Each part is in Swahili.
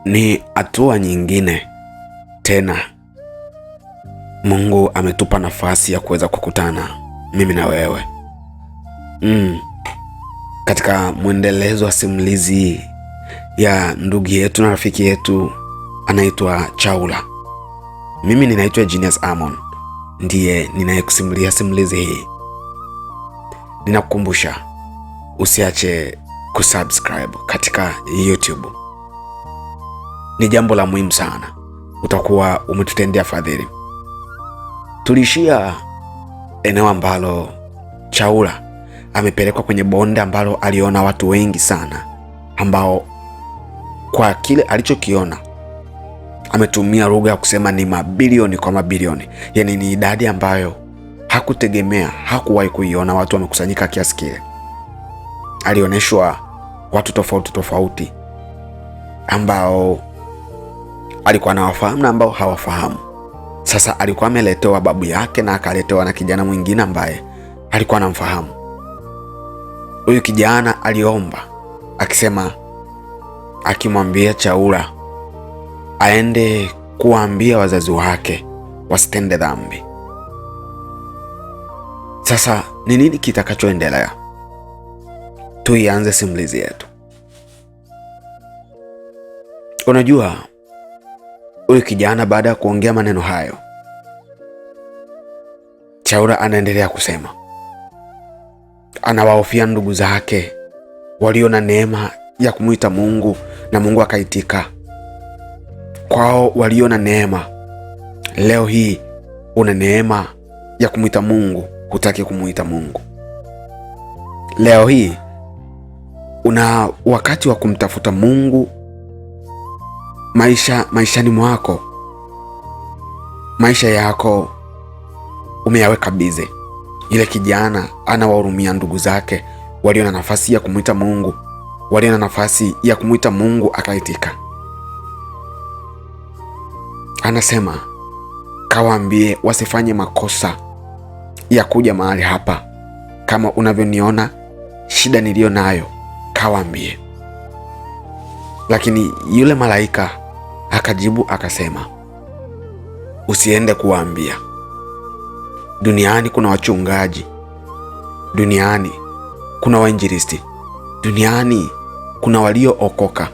Ni hatua nyingine tena. Mungu ametupa nafasi ya kuweza kukutana mimi na wewe katika mwendelezo wa simulizi ya ndugu yetu na rafiki yetu anaitwa Chaula. Mimi ninaitwa Genius Amon, ndiye ninayekusimulia simulizi hii. Ninakukumbusha usiache kusubscribe katika YouTube. Ni jambo la muhimu sana, utakuwa umetutendea fadhili. Tulishia eneo ambalo Chaula amepelekwa kwenye bonde ambalo aliona watu wengi sana, ambao kwa kile alichokiona ametumia lugha ya kusema ni mabilioni kwa mabilioni. Yani ni idadi ambayo hakutegemea, hakuwahi kuiona watu wamekusanyika kiasi kile. Alioneshwa watu tofauti tofauti ambao alikuwa anawafahamu na ambao hawafahamu. Sasa alikuwa ameletewa babu yake na akaletewa na kijana mwingine ambaye alikuwa anamfahamu. Huyu kijana aliomba akisema, akimwambia Chaula aende kuwaambia wazazi wake wasitende dhambi. Sasa ni nini kitakachoendelea? Tuianze simulizi yetu. Unajua, huyu kijana baada ya kuongea maneno hayo, Chaula anaendelea kusema anawahofia ndugu zake walio na neema ya kumuita Mungu na Mungu akaitika. Kwao walio na neema, leo hii una neema ya kumuita Mungu, hutaki kumuita Mungu. Leo hii una wakati wa kumtafuta Mungu maishani mwako, maisha yako umeyaweka bize. Ile kijana anawahurumia ndugu zake walio na nafasi ya kumuita Mungu, walio na nafasi ya kumuita Mungu akaitika. Anasema kawaambie wasifanye makosa ya kuja mahali hapa. Kama unavyoniona shida niliyo nayo, kawaambie. Lakini yule malaika akajibu akasema, usiende kuwaambia. Duniani kuna wachungaji, duniani kuna wainjilisti, duniani kuna waliookoka,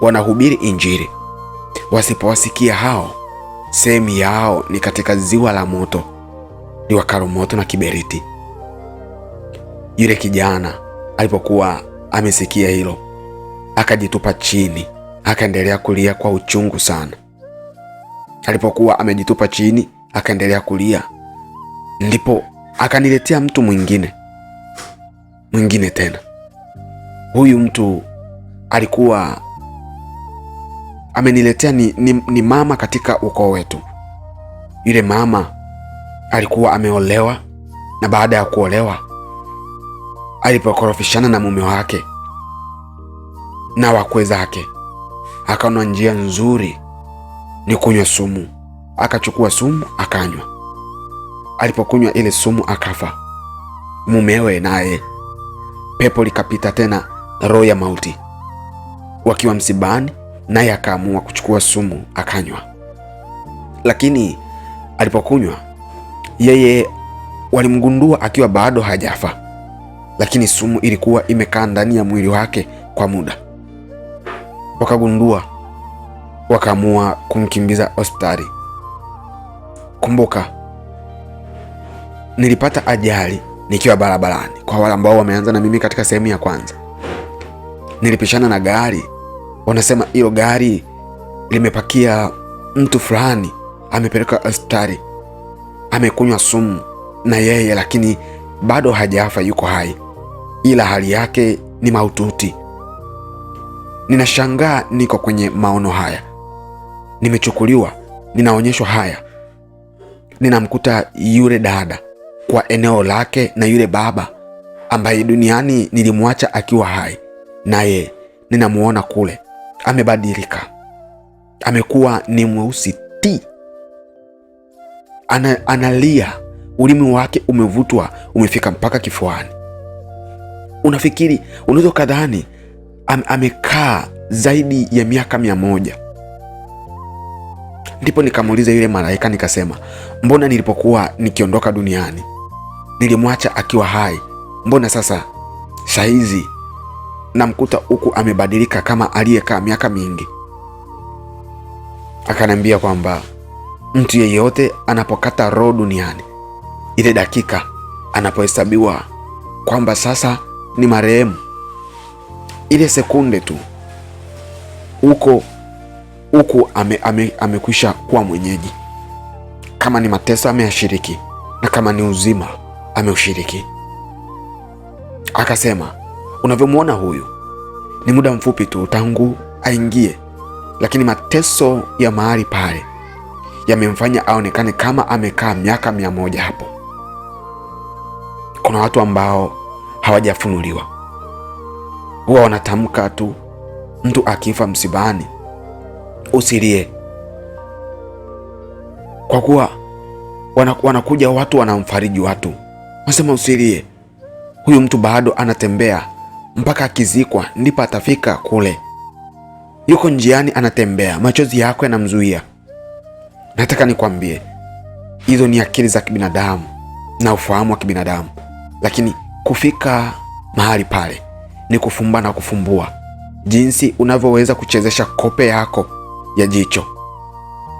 wanahubiri injili. Wasipowasikia hao, sehemu yao ni katika ziwa la moto, liwakalo moto na kiberiti. Yule kijana alipokuwa amesikia hilo, akajitupa chini, akaendelea kulia kwa uchungu sana. Alipokuwa amejitupa chini akaendelea kulia, ndipo akaniletea mtu mwingine tena. Huyu mtu alikuwa ameniletea ni mama katika ukoo wetu. Yule mama alikuwa ameolewa, na baada ya kuolewa alipokorofishana na mume wake na wakwe zake, akaona njia nzuri ni kunywa sumu. Akachukua sumu akanywa. Alipokunywa ile sumu akafa. Mumewe naye pepo likapita tena, roho ya mauti. Wakiwa msibani, naye akaamua kuchukua sumu akanywa. Lakini alipokunywa yeye, walimgundua akiwa bado hajafa, lakini sumu ilikuwa imekaa ndani ya mwili wake kwa muda. Wakagundua, wakaamua kumkimbiza hospitali. Kumbuka, nilipata ajali nikiwa barabarani. Kwa wale ambao wameanza na mimi katika sehemu ya kwanza, nilipishana na gari. Wanasema hilo gari limepakia mtu fulani, amepeleka hospitali, amekunywa sumu na yeye, lakini bado hajafa, yuko hai, ila hali yake ni mahututi. Ninashangaa, niko kwenye maono haya, nimechukuliwa, ninaonyeshwa haya. Ninamkuta yule dada kwa eneo lake na yule baba ambaye duniani nilimwacha akiwa hai, naye ninamuona kule amebadilika, amekuwa ni mweusi ti. Analia ulimi wake umevutwa, umefika mpaka kifuani. Unafikiri, unaweza kadhani amekaa zaidi ya miaka 100. Ndipo nikamuuliza yule malaika nikasema, mbona nilipokuwa nikiondoka duniani nilimwacha akiwa hai? Mbona sasa saizi namkuta huku amebadilika kama aliyekaa miaka mingi? Akaniambia kwamba mtu yeyote anapokata roho duniani, ile dakika anapohesabiwa kwamba sasa ni marehemu, ile sekunde tu huko amekwisha kuwa mwenyeji. Kama ni mateso ameyashiriki, na kama ni uzima ameushiriki. Akasema, unavyomwona huyu ni muda mfupi tu tangu aingie, lakini mateso ya mahali pale yamemfanya aonekane kama amekaa miaka 100 hapo. Kuna watu ambao hawajafunuliwa, huwa wanatamka tu, mtu akifa msibani usilie, kwa kuwa wanakuja watu wanamfariji watu, wasema usilie, huyu mtu bado anatembea mpaka akizikwa ndipo atafika kule. Yuko njiani anatembea, machozi yako yanamzuia. Nataka nikwambie, hizo ni akili za kibinadamu na ufahamu wa kibinadamu, lakini kufika mahali pale ni kufumba na kufumbua. Jinsi unavyoweza kuchezesha kope yako ya jicho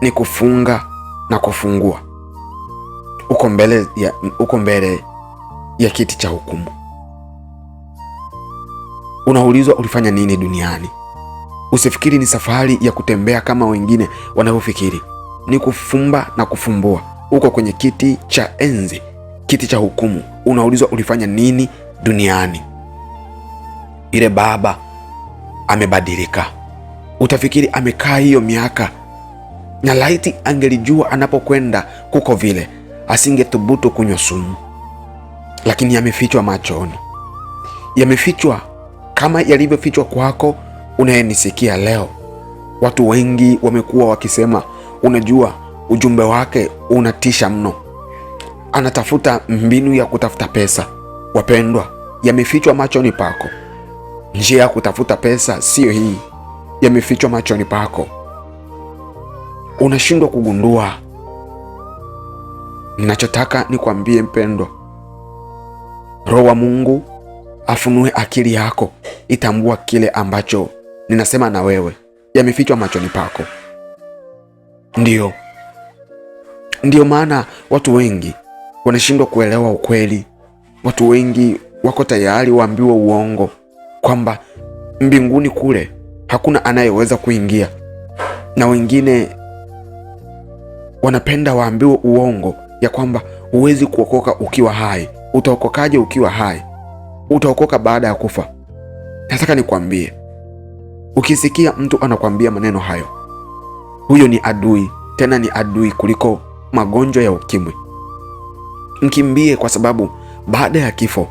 ni kufunga na kufungua. Uko mbele ya kiti cha hukumu. Unaulizwa ulifanya nini duniani. Usifikiri ni safari ya kutembea kama wengine wanavyofikiri. Ni kufumba na kufumbua. Uko kwenye kiti cha enzi, kiti cha hukumu. Unaulizwa ulifanya nini duniani. Ile baba amebadilika. Utafikiri amekaa hiyo miaka, na laiti angelijua anapokwenda kuko vile, asingethubutu kunywa sumu. Lakini yamefichwa machoni, yamefichwa kama yalivyofichwa kwako unayenisikia leo. Watu wengi wamekuwa wakisema, unajua ujumbe wake unatisha mno, anatafuta mbinu ya kutafuta pesa. Wapendwa, yamefichwa machoni pako. Njia ya kutafuta pesa sio hii, yamefichwa machoni pako. Unashindwa kugundua. Ninachotaka nikwambie mpendwa, Roho wa Mungu afunue akili yako, itambua kile ambacho ninasema na wewe. Yamefichwa machoni pako. Ndiyo maana watu wengi wanashindwa kuelewa ukweli. Watu wengi wako tayari waambiwe uongo kwamba mbinguni kule hakuna anayeweza kuingia, na wengine wanapenda waambiwe uongo ya kwamba huwezi kuokoka ukiwa hai. Utaokokaje ukiwa hai? Utaokoka baada ya kufa. Nataka nikwambie, ukisikia mtu anakwambia maneno hayo, huyo ni adui, tena ni adui kuliko magonjwa ya ukimwi. Mkimbie, kwa sababu baada ya kifo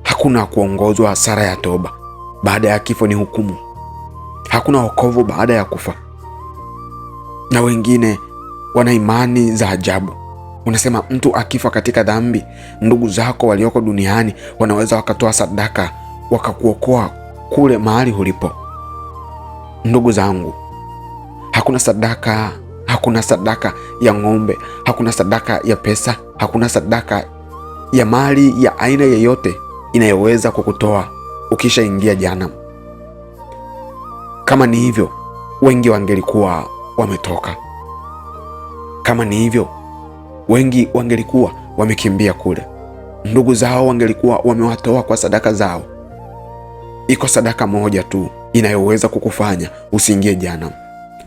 hakuna kuongozwa sara ya toba. Baada ya kifo ni hukumu. Hakuna wokovu baada ya kufa. Na wengine wana imani za ajabu. Unasema mtu akifa katika dhambi, ndugu zako walioko duniani wanaweza wakatoa sadaka wakakuokoa kule mahali ulipo. Ndugu zangu, hakuna sadaka, hakuna sadaka ya ng'ombe, hakuna sadaka ya pesa, hakuna sadaka ya mali ya aina yeyote inayoweza kukutoa ukishaingia jehanamu. Kama ni hivyo, wengi wangelikuwa wametoka. Kama ni hivyo, wengi wangelikuwa wamekimbia kule. Ndugu zao wangelikuwa wamewatoa kwa sadaka zao. Iko sadaka moja tu inayoweza kukufanya usiingie jehanamu.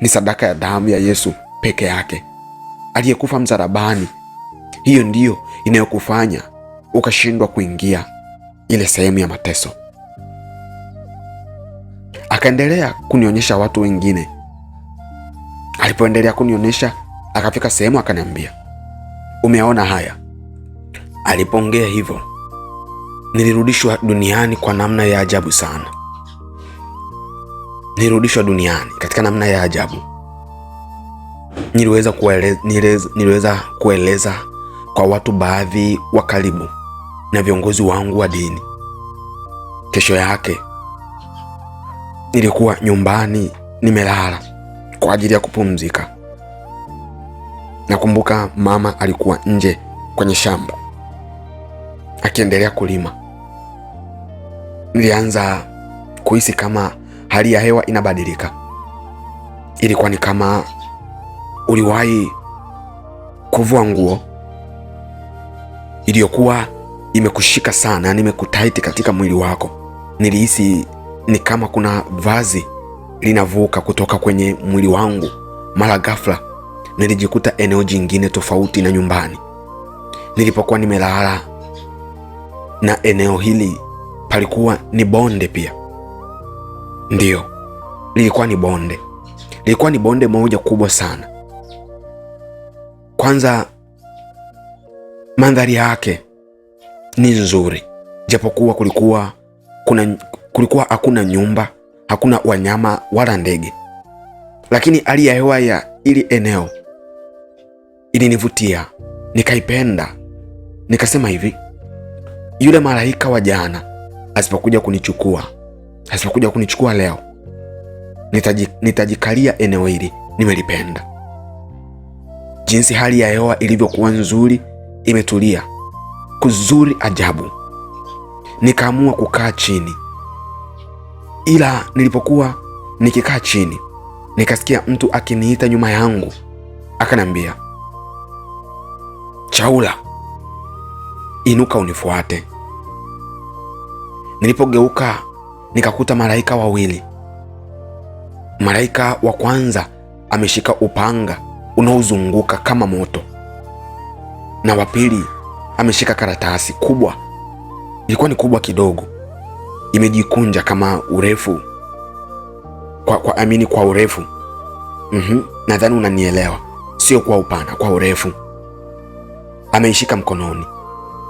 Ni sadaka ya damu ya Yesu peke yake, aliyekufa msalabani. Hiyo ndiyo inayokufanya ukashindwa kuingia ile sehemu ya mateso. Akaendelea kunionyesha watu wengine. Alipoendelea kunionyesha, akafika sehemu akaniambia, umeona haya? Alipoongea hivyo, nilirudishwa duniani kwa namna ya ajabu sana. Nilirudishwa duniani katika namna ya ajabu. Niliweza kueleza kwa watu baadhi wa karibu na viongozi wangu wa dini. Kesho yake nilikuwa nyumbani nimelala kwa ajili ya kupumzika. Nakumbuka mama alikuwa nje kwenye shamba akiendelea kulima. Nilianza kuhisi kama hali ya hewa inabadilika. Ilikuwa ni kama uliwahi kuvua nguo iliyokuwa imekushika sana, yani imekutaiti katika mwili wako. Nilihisi ni kama kuna vazi linavuka kutoka kwenye mwili wangu. Mara ghafla nilijikuta eneo jingine tofauti na nyumbani nilipokuwa nimelala, na eneo hili palikuwa ni bonde pia. Ndiyo, lilikuwa ni bonde. Lilikuwa ni bonde moja kubwa sana. Kwanza mandhari yake ni nzuri, japokuwa kulikuwa hakuna nyumba, hakuna wanyama wala ndege, lakini hali ya hewa ya ili eneo ilinivutia, nikaipenda. Nikasema hivi, yule malaika wa jana asipokuja kunichukua leo, nitajikalia eneo hili. Nimelipenda jinsi hali ya hewa ilivyokuwa nzuri, imetulia, kuzuri ajabu. Nikaamua kukaa chini, ila nilipokuwa nikikaa chini nikasikia mtu akiniita nyuma yangu, akanambia, Chaula, inuka unifuate. Nilipogeuka nikakuta malaika wawili. Malaika wa kwanza ameshika upanga unaozunguka kama moto, na wa pili ameshika karatasi kubwa. Ilikuwa ni kubwa kidogo, imejikunja kama urefu kwa urefu. Nadhani unanielewa, sio kwa upana, kwa urefu. Ameishika mkononi.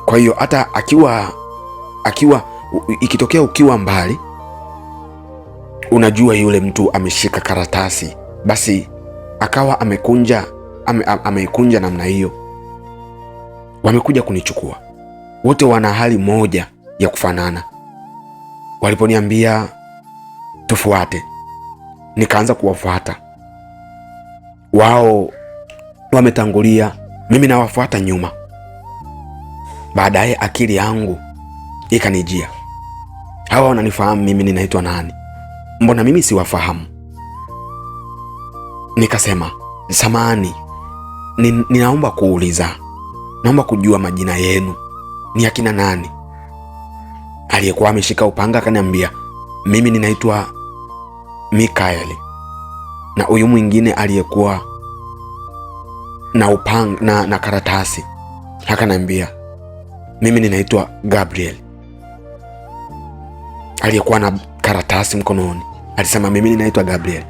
Kwa hiyo hata akiwa ikitokea ukiwa mbali, unajua yule mtu ameshika karatasi, basi akawa ameikunja namna hiyo. Wamekuja kunichukua. Wote wana hali moja ya kufanana. Waliponiambia tufuate, nikaanza kuwafuata. Wao wametangulia, mimi nawafuata nyuma. Baadaye akili yangu ikanijia, hawa wananifahamu mimi ninaitwa nani? Mbona mimi siwafahamu? Nikasema, samahani, ninaomba kuuliza, naomba kujua majina yenu ni akina nani? Aliyekuwa ameshika upanga akaniambia, mimi ninaitwa Mikaeli. Na huyu mwingine aliyekuwa na upanga na karatasi akaniambia, mimi ninaitwa Gabriel. Aliyekuwa na karatasi mkononi alisema, mimi ninaitwa Gabriel.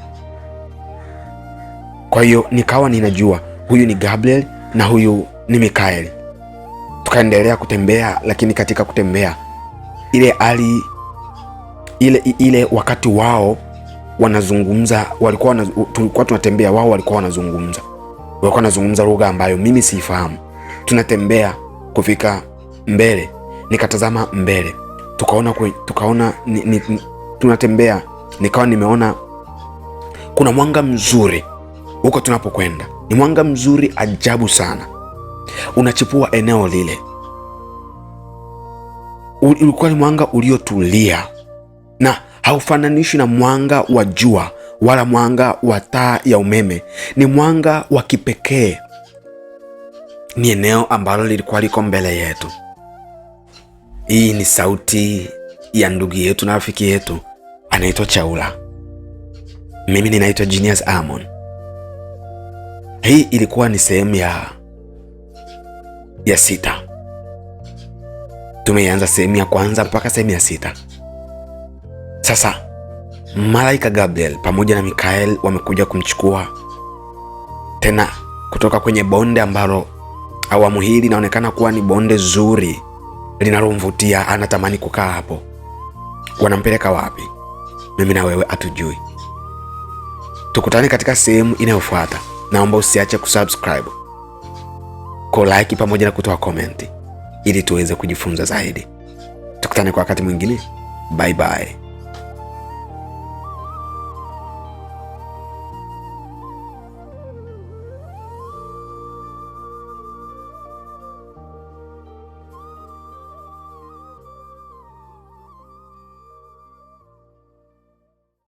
Kwa hiyo nikawa ninajua huyu ni Gabriel na huyu ni Mikaeli. Tukaendelea kutembea, lakini katika kutembea ile wakati wao wanazungumza, tulikuwa tunatembea, wao walikuwa wanazungumza lugha ambayo mimi siifahamu. Tunatembea kufika mbele, nikatazama mbele, tukaona tunatembea, nikawa nimeona kuna mwanga mzuri huko tunapokwenda. Ni mwanga mzuri ajabu sana, unachipua eneo lile. Ulikuwa ni mwanga uliotulia na haufananishi na mwanga wa jua wala mwanga wa taa ya umeme. Ni mwanga wa kipekee. Ni eneo ambalo lilikuwa liko mbele yetu. Hii ni sauti ya ndugu yetu na rafiki yetu anaitwa Chaula. Mimi ninaitwa Genius Amon. Hii ilikuwa ni sehemu ya 6. Tumeanza sehemu ya kwanza mpaka sehemu ya 6. Sasa malaika Gabriel pamoja na Mikael wamekuja kumchukua tena kutoka kwenye bonde ambalo awamu hii linaonekana kuwa ni bonde zuri linalomvutia, anatamani kukaa hapo. Wanampeleka wapi? Mimi na wewe hatujui. Tukutane katika sehemu inayofuata. Naomba usiache kusubscribe. like pamoja na kutoa comment ili tuweze kujifunza zaidi. Tukutane kwa wakati mwingine. Bye bye.